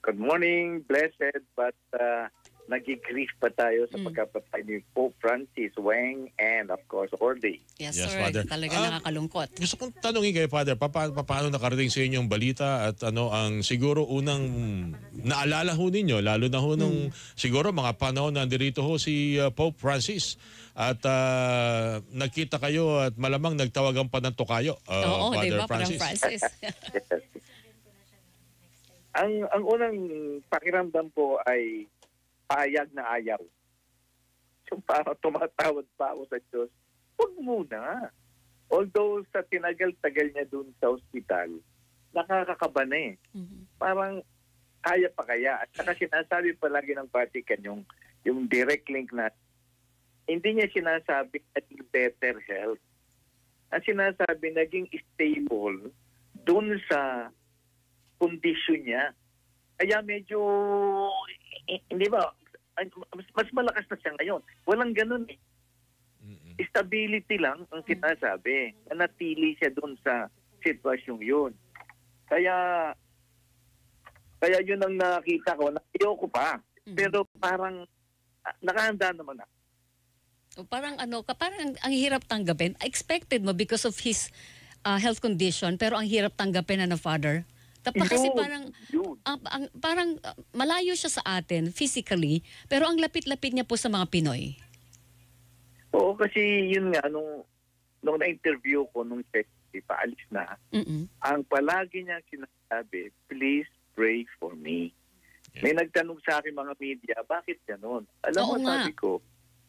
Good morning, blessed, but nag-grief pa tayo sa pagkapatay ni Pope Francis, Weng, and of course, Orly. Yes, Yes, sir. Father. Talaga nakakalungkot. Gusto kong tanungin kayo, Father, paano nakarating sa inyong balita at ano ang siguro unang naalala ho ninyo, lalo na ho nung siguro mga panahon na nandito ho si Pope Francis at nagkita kayo at malamang nagtawagan pa ng tukayo, Oo, Father diba? Parang Francis. Francis. Ang unang pakiramdam ko ay payag na ayaw. So parang tumatawad pa ako sa Diyos, huwag muna. Although sa tinagal-tagal niya dun sa ospital, nakakakaba na eh. Parang kaya pa kaya. At saka sinasabi palagi ng Vatican yung direct link na hindi niya sinasabi naging better health. Ang sinasabi naging stable dun sa kondisyon niya. Kaya medyo, hindi ba, mas malakas na siya ngayon. Walang ganun eh. Stability lang ang sinasabi. Nanatili siya doon sa sitwasyong yun. Kaya yun ang nakita ko. Ayoko pa. Pero parang nakahanda naman ako. Parang parang ang hirap tanggapin. Expected mo because of his health condition, pero ang hirap tanggapin na Father. Kasi parang malayo siya sa atin physically, pero ang lapit-lapit niya po sa mga Pinoy. Oo, kasi yun nga, nung na-interview ko, nung paalis na, ang palagi niya sinasabi, please pray for me. May nagtanong sa akin mga media, bakit gano'n? Alam mo, sabi ko,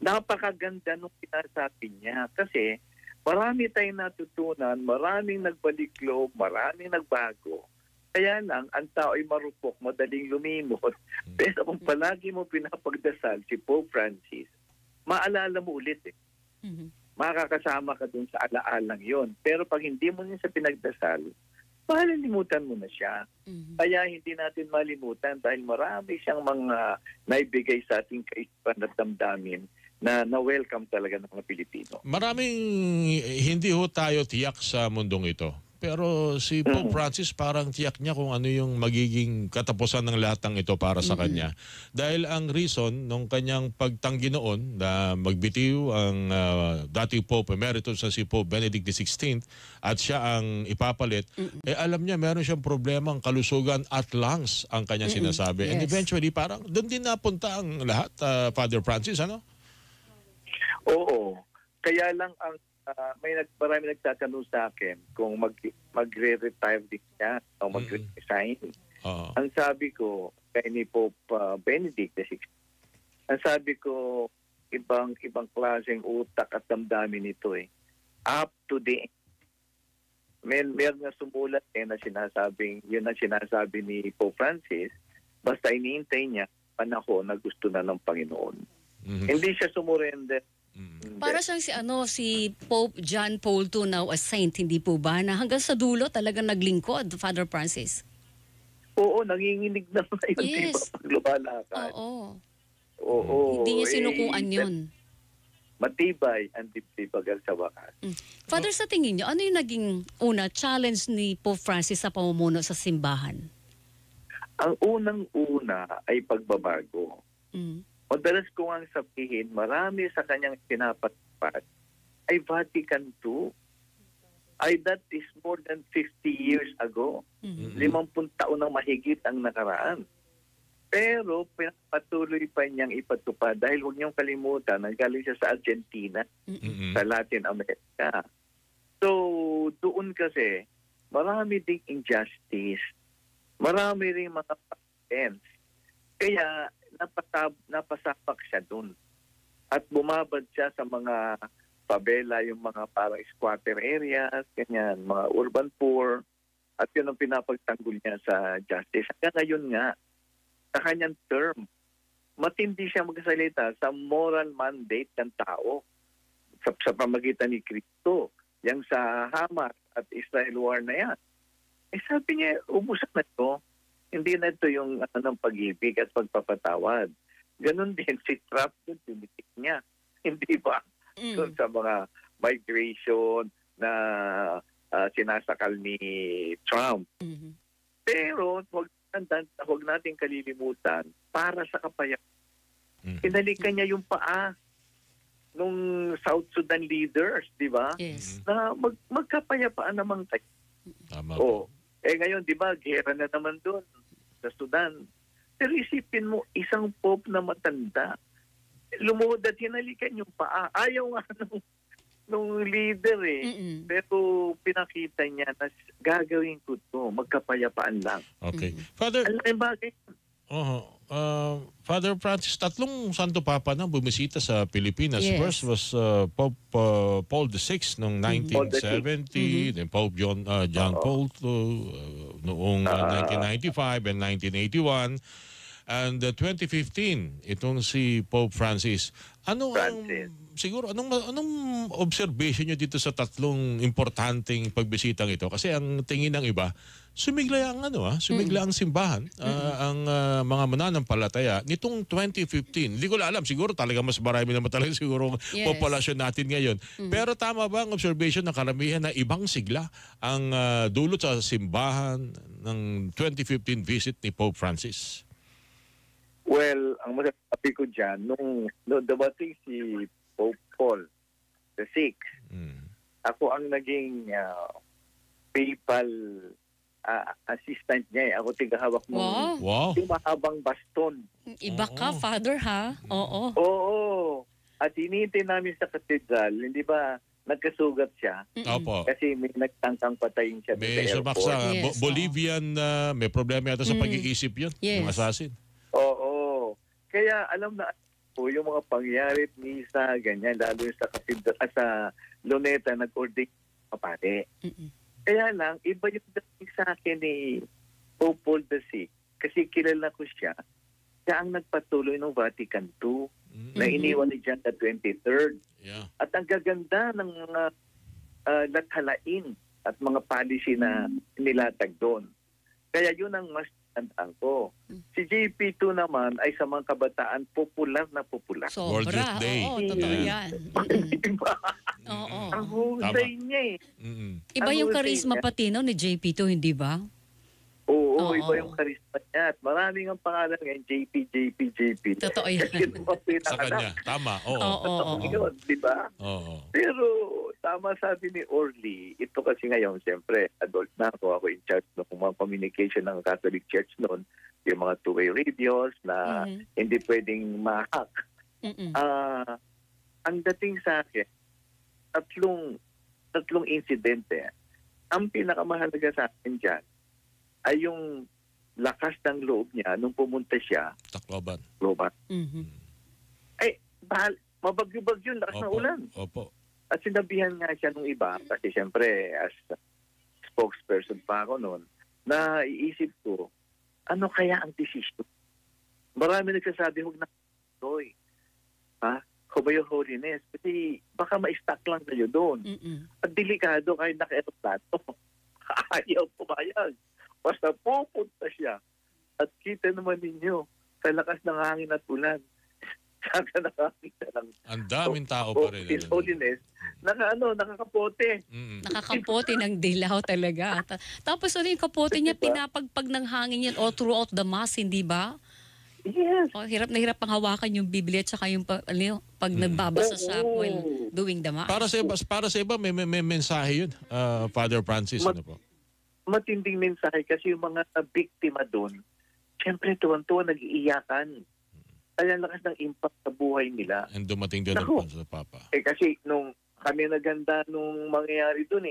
napakaganda nung sinasabi niya kasi marami tayong natutunan, maraming nagbalik loob, maraming nagbago. Kaya lang, ang tao ay marupok, madaling lumimot. Pero kung palagi mo pinapagdasal si Pope Francis, maalala mo ulit eh. Makakasama ka dun sa alaalang yon. Pero pag hindi mo niya sa pinagdasal, malilimutan mo na siya. Kaya hindi natin malimutan dahil marami siyang mga naibigay sa ating kaisipan at damdamin na welcome talaga ng mga Pilipino. Maraming hindi ho tayo tiyak sa mundong ito. Pero si Pope Francis parang tiyak niya kung ano yung magiging katapusan ng lahat ng ito para sa kanya. Dahil ang reason nung kanyang pagtanggi noon na magbitiw ang dating Pope Emeritus na si Pope Benedict XVI at siya ang ipapalit, alam niya meron siyang problemang kalusugan at lungs ang kanyang sinasabi. And eventually parang doon din napunta ang lahat, Father Francis, ano? Oo. Kaya lang ang marami nagtatanong sa akin kung magre-retire din siya o mag-resign. Ang sabi ko kay ni Pope Benedict XVI, ang sabi ko ibang klaseng utak at damdamin nito eh. Up to the end. Meron nga sumulat na sinasabing, yun ang sinasabi ni Pope Francis, basta iniintay niya panahon na gusto na ng Panginoon. Hindi siya sumurrender. Para siyang si Pope John Paul II, now a saint, hindi po ba? Na hanggang sa dulo talagang naglingkod, Father Francis. Oo, nanginginig na yun. Yes. Pag lumalakad. Oo. Hindi niya sinukuan yun. Matibay ang dibdib bagal sa wakas. Father, sa tingin niyo, ano yung naging challenge ni Pope Francis sa pamumuno sa simbahan? Ang unang-una ay pagbabago. Madalas ko ang sabihin, marami sa kanyang pinapatupad ay Vatican II. That is more than 50 years ago. 50 taon ng mahigit ang nakaraan. Pero pinapatuloy pa niyang ipatupad dahil huwag niyong kalimutan, nanggaling siya sa Argentina, sa Latin America. So, doon kasi, marami ding injustice. Marami ring mga patents. Kaya, napasapak siya doon. At bumabad siya sa mga pabela, yung mga parang squatter areas, ganyan, mga urban poor. At yun ang pinapagtanggol niya sa justice. Hanggang ngayon nga, sa kanyang term, matindi siya magsalita sa moral mandate ng tao sa pamagitan ni Kristo. Yang sa Hamas at Israel war na yan. Sabi niya, ubusan na ito. Hindi na ito yung ng pag-ibig at pagpapatawad. Ganon din si Trump doon, tinitik niya. Hindi ba? Doon sa mga migration na sinasakal ni Trump. Pero, huwag huwag natin kalilimutan, para sa kapayapaan. Hinalikan niya yung paa nung South Sudan leaders, di ba? Yes. Na magkapayapaan naman tayo. Tama. Ngayon, di ba, gera na naman doon sa Sudan. Pero isipin mo, isang pope na matanda, lumuhod at hinalikan yung paa. Ayaw nga nung leader Pero pinakita niya na gagawin ko to, magkapayapaan lang. Okay. Father, bagay. Father Francis, 3 Santo Papa na bumisita sa Pilipinas. Yes. First was Pope Paul VI noong 1970, then Pope John Paul noong 1995 and 1981. And 2015, itong si Pope Francis. Anong observation niyo dito sa 3 importanteng pagbisitang ito? Kasi ang tingin ng iba, sumigla ang simbahan, ang mga mananampalataya nitong 2015. Hindi ko alam, siguro talaga mas marami naman talaga siguro populasyon natin ngayon. Pero tama ba ang observation ng karamihan na ibang sigla ang dulot sa simbahan ng 2015 visit ni Pope Francis? Well, ang masasabi ko dyan, nung dumating si Pope Paul VI, ako ang naging PayPal assistant niya. Ako tigahawak ng mahabang baston. Iba ka, Father, ha? Oo. Oo. At hinihintay namin sa katedral, hindi ba nagkasugat siya? Opo. Kasi may nagtangkang patayin siya may sa airport. Sa Bolivian, may problema yata sa pag-iisip yun, yung assassin. Oo. Kaya alam na po yung mga pangyayari at misa, ganyan, lalo sa katedral, sa Luneta, nag-ordain kapate. Kaya lang, iba yung dating sa akin ni Pope Paul VI. Kasi kilala ko siya. Siya ang nagpatuloy ng Vatican II na iniwan ni John the 23rd. Yeah. At ang gaganda ng mga lathalain at mga policy na nilatag doon. Kaya yun ang mas tandaan ko. Si JP2 naman ay sa mga kabataan popular na popular. World Youth Day. Oo, totoo yan. Diba? Oo. Ang husay niya Iba yung charisma pati no, ni JP2, hindi ba? Oo, iba yung charisma niya. At maraming ang pangalan ngayon, JP. Totoo yan. Sa kanya. Tama. Oo. Yun, diba? Oo. Pero tama sabi ni Orly, ito kasi ngayon, siyempre, adult na ako in charge ng mga communication ng Catholic Church noon, yung mga two-way radios na hindi pwedeng ma-hack. Ang dating sa akin, tatlong insidente. Ang pinakamahalaga sa akin dyan ay yung lakas ng loob niya nung pumunta siya Tacloban. Ay, mabagyo-bagyo, lakas ng ulan. Opo. At sinabihan nga siya nung iba, kasi siyempre as spokesperson pa ako noon, na iisip ko, ano kaya ang decision? Marami nagsasabi, huwag na tuloy. Huwag your holiness. Kasi baka ma-stuck lang kayo doon. At delikado kahit naka-aeroplano. Ayaw pumayag. Basta pupunta siya. At kita naman ninyo, sa lakas ng hangin at ulan, saka nakakita ng ang daming tao pa rin. His Holiness, nakakapote. Nakakapote ng dilaw talaga. Tapos ano yung kapote niya, pinapagpag ng hangin yan all throughout the mass, hindi ba? Yes. Hirap na hirap pang hawakan yung Biblia at saka yung pag nagbabasa siya while doing the mass. Para sa iba, may mensahe yun, Father Francis. Ano po? Matinding mensahe kasi yung mga biktima doon, siyempre tuwan-tuwan, nag-iiyakan. Kaya lakas ng impact sa buhay nila. And dumating din ang sa Papa. Kasi nung kami naganda nung mangyayari doon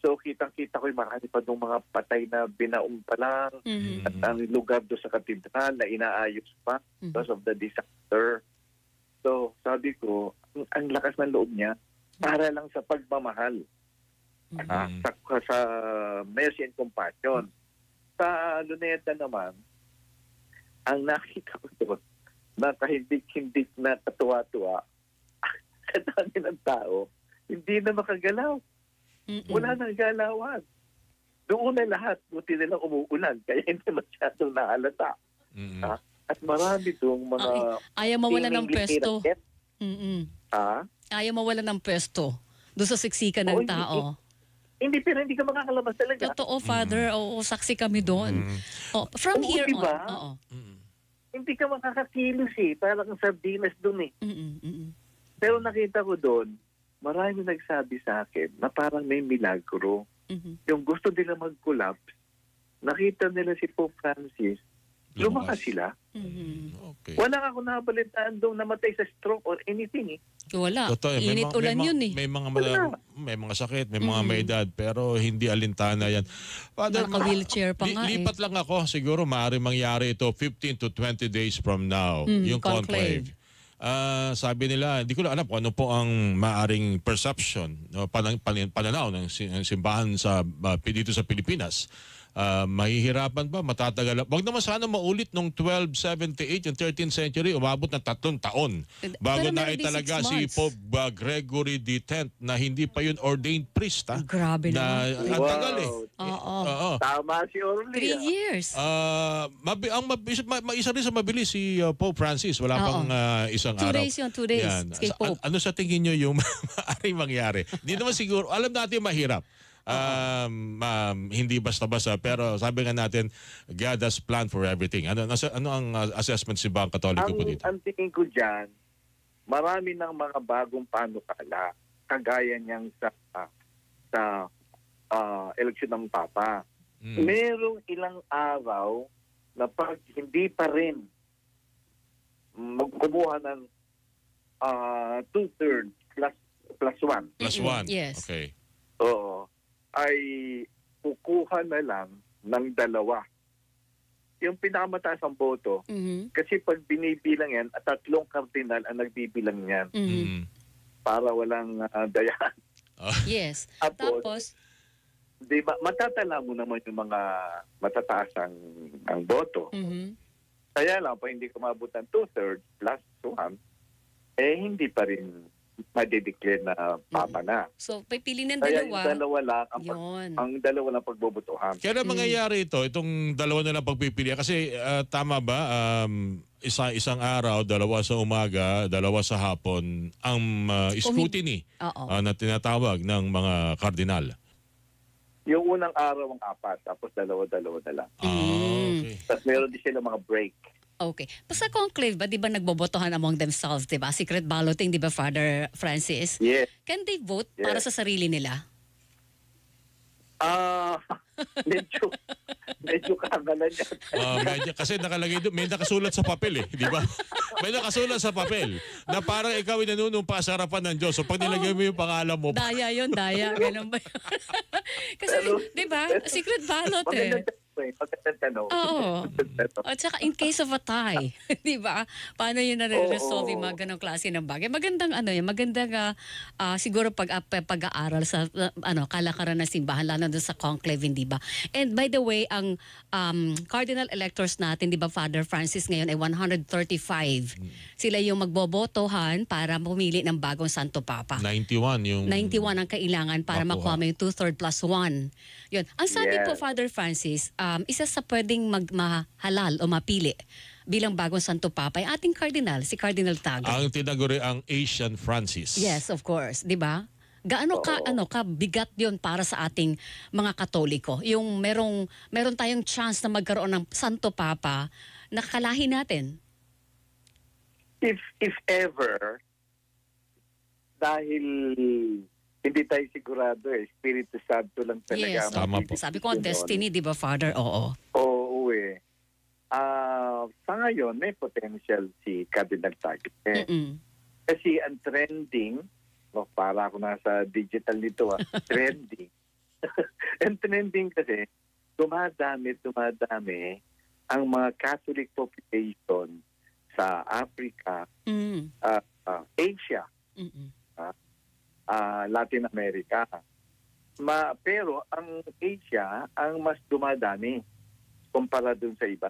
So kitang-kita ko yung marami pa doon mga patay na binaong pa lang. At ang lugar doon sa katedral na inaayos pa because of the disaster. So sabi ko, ang lakas ng loob niya para lang sa pagmamahal. Sa mercy and compassion. Sa Luneta naman, ang nakita ko doon, na kahindik-hindik na katuwa-tuwa, sa dami ng tao, hindi na makagalaw. Wala nang galawan. Doon na lahat, buti nilang umuulan, kaya hindi masyadong naalata. At marami doong mga... Ayaw mawala ng pwesto. Ayaw mawala ng pwesto doon sa siksikan ng tao. Pero hindi ka makakalabas talaga. Totoo, Father. Oo, saksi kami doon. Oh, from Oo, here diba? on. Oo. Hindi ka makakakilos parang sardinas doon Mm-mm. Pero nakita ko doon, marami nagsabi sa akin na parang may milagro. Yung gusto nila mag-collapse, nakita nila si Pope Francis, lumakas sila. Okay. Wala ako nakabalitaan doon namatay sa stroke or anything Wala. Totoo, Init ulan yun eh. May mga sakit, may mga may edad, pero hindi alintana yan. Father, Naka-wheelchair pa nga lipat lang ako, siguro maaari mangyari ito 15 to 20 days from now, yung conclave. Sabi nila, hindi ko lang alam kung ano po ang maaring perception, pananaw ng simbahan dito sa Pilipinas. Mahihirapan ba? Matatagal? Wag naman sana maulit nung 1278, yung 13th century, umabot ng 3 taon. Bago na talaga si Pope Gregory X na hindi pa yun ordained priest. Grabe na. Ang tagal eh. Oo. Tama si Orly. 3 years. Isa rin sa mabilis si Pope Francis. Wala pang isang 2 araw. days yun, 2 days. Yan. Kay Pope. Ano sa tingin nyo yung maaaring mangyari? Hindi naman siguro, alam natin mahirap. Hindi basta-basta, pero sabi nga natin, God has planned for everything. Ano ang assessment si Bang Katoliko po dito? Ang tingin ko dyan, marami ng mga bagong panukala, kagaya niyang sa eleksyon ng Papa. Merong ilang araw na pag hindi pa rin magkumuha ng 2/3 plus 1. Plus 1? Yes. Okay. Oo. Ay kukuha na lang ng 2. Yung pinakamataas ang boto, kasi pag binibilang yan, 3 kardinal ang nagbibilang yan para walang dayan. Yes. Tapos, di ba, matatala mo naman yung mga matataas ang boto. Kaya lang, pa hindi kumabot ng 2/3 plus 1, hindi pa rin madideclare na Papa na. So, pipili ng Kaya dalawa. yung dalawa lang, ang dalawa lang pagbobotohan. Kailan mangyayari ito, itong dalawa na lang pagpipilian? Kasi tama ba, isang araw, 2 sa umaga, 2 sa hapon, ang scrutiny na tinatawag ng mga kardinal? Yung unang araw ang 4, tapos 2 na lang. Okay. Tapos meron din sila mga break. Okay. Sa conclave ba, di ba nagbobotohan among themselves, di ba? Secret balloting, di ba, Father Francis? Yes. Can they vote para sa sarili nila? Medyo kagalan yan. Kasi nakalagay doon, may nakasulat sa papel eh, di ba? May nakasulat sa papel na parang ikaw ay nanunumpa sa harapan ng Diyos. So pag nilagay mo yung pangalan mo, Daya yun, daya. Ganun ba yun? Kasi, di ba, secret ballot eh. Magandang tanong. Oo. At saka in case of a tie, di ba? Paano yun na-resolve yung mga ganong klase ng bagay? Magandang siguro pag-aaral sa kalakaran ng simbahan, lalo doon sa conclave, di ba? And by the way, ang cardinal electors natin, di ba, Father Francis ngayon ay 135. Sila yung magbobotohan para pumili ng bagong Santo Papa. 91 ang kailangan para makuha mo yung 2/3 plus 1. Yun. Ang sabi po, Father Francis, isa sa pwedeng magmahalal o mapili bilang bagong Santo Papa ay ating cardinal, si Cardinal Tagle. Ang tinaguri ang Asian Francis. Yes, of course, 'di ba? Gaano ka bigat 'yon para sa ating mga Katoliko? Yung meron tayong chance na magkaroon ng Santo Papa na kalahi natin. If ever, dahil hindi tayo sigurado Espiritu Santo lang talaga. Yes, tama po. Sabi ko, destiny, 'di ba, Father? Oo. Oo sa ngayon, may potential si Cardinal Tagle. Kasi ang trending, para ako nasa digital nito, trending. Ang trending kasi, dumadami ang mga Catholic population sa Africa, Asia, Latin America. Pero ang Asia ang mas dumadami kumpara dun sa iba.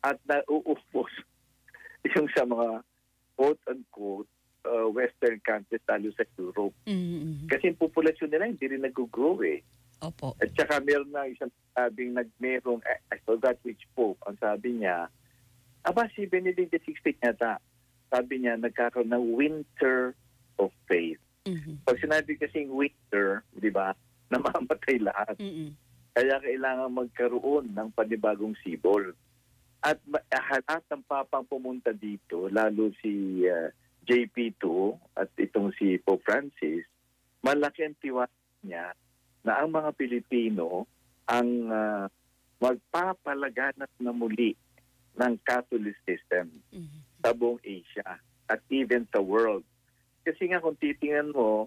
At nauupos yung sa mga quote-unquote Western countries, lalo sa Europe. Kasi yung populasyon nila hindi rin nag-grow Opo. At saka meron na isang sabing merong, I forgot which Pope, ang sabi niya, si Benedict XVI yata, sabi niya, nagkakaroon ng winter of faith. Pag sinabi kasing winter, di ba, namamatay lahat. Mm-mm. Kaya kailangan magkaroon ng panibagong sibol. At lahat ng papang pumunta dito, lalo si JP2 at itong si Pope Francis, malaki ang tiwala niya na ang mga Pilipino ang magpapalaganap na muli ng Catholicism sa buong Asia at even sa world. Kasi nga kung titingnan mo,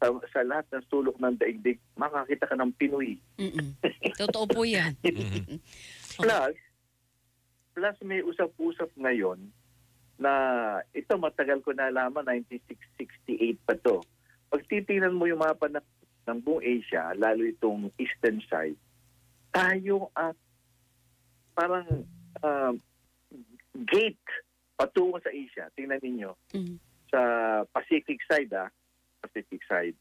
sa lahat ng sulok ng daigdig, makakita ka ng Pinoy. Totoo po yan. Plus may usap-usap ngayon na ito matagal ko nalaman, 1968 pa to. Pag titingnan mo yung mapa ng buong Asia, lalo itong eastern side, tayo at parang gate patungo sa Asia. Tingnan ninyo. Sa Pacific side, Pacific side.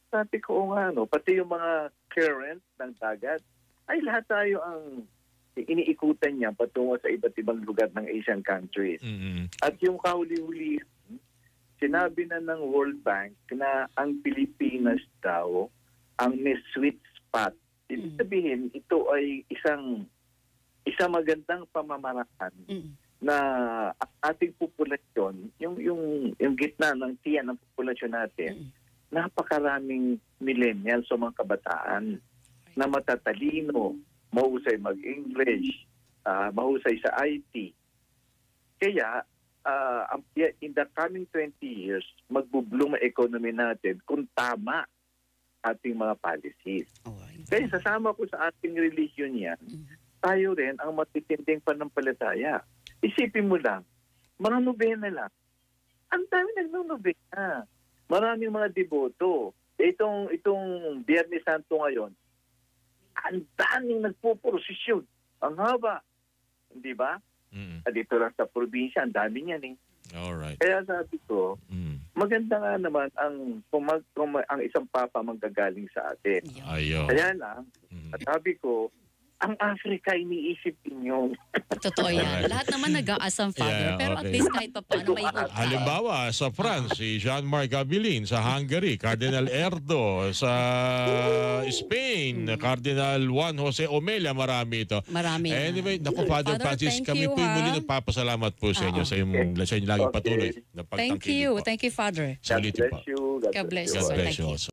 Sabi ko nga, pati yung mga current ng dagat, ay lahat tayo ang iniikutan niya patungo sa iba't ibang lugar ng Asian countries. At yung kahuli-huli, sinabi na ng World Bank na ang Pilipinas daw ang may sweet spot. Ibig sabihin, ito ay isang magandang pamamaraan na ating populasyon, yung gitna ng tiyan ng populasyon natin, napakaraming millennials o mga kabataan na matatalino, mahusay mag-English, mahusay sa IT. Kaya, in the coming 20 years, magbubloom ang economy natin kung tama ating mga policies. Kaya sasama ko sa ating religion yan, tayo rin ang matitinding panampalataya. Isipin mo lang, mga nobena lang. Ang dami nagno-nobena. Maraming mga deboto. Itong Biyernes Santo ngayon, ang daming nagpuprosesyon. Ang haba. Hindi ba? At dito lang sa probinsya, ang dami niyan eh. Alright. Kaya sabi ko, maganda nga naman ang isang papa manggagaling sa atin. Ayaw. Kaya lang, at sabi ko, ang Africa iniisip ninyo. Totoo yan. Lahat naman nag-aasam, Father. Pero at least kahit pa paano may hope. Halimbawa, sa France, si Jean-Marc Abilin. Sa Hungary, Cardinal Erdo. Sa Spain, Cardinal Juan Jose Omelia. Marami ito. Marami. Anyway, naku, Father Francis, kami po muli nagpapasalamat po sa inyo sa inyong laging patuloy na pagtangkilik po. Thank you. Thank you, Father. God bless you. God bless you. God bless Thank you you. also.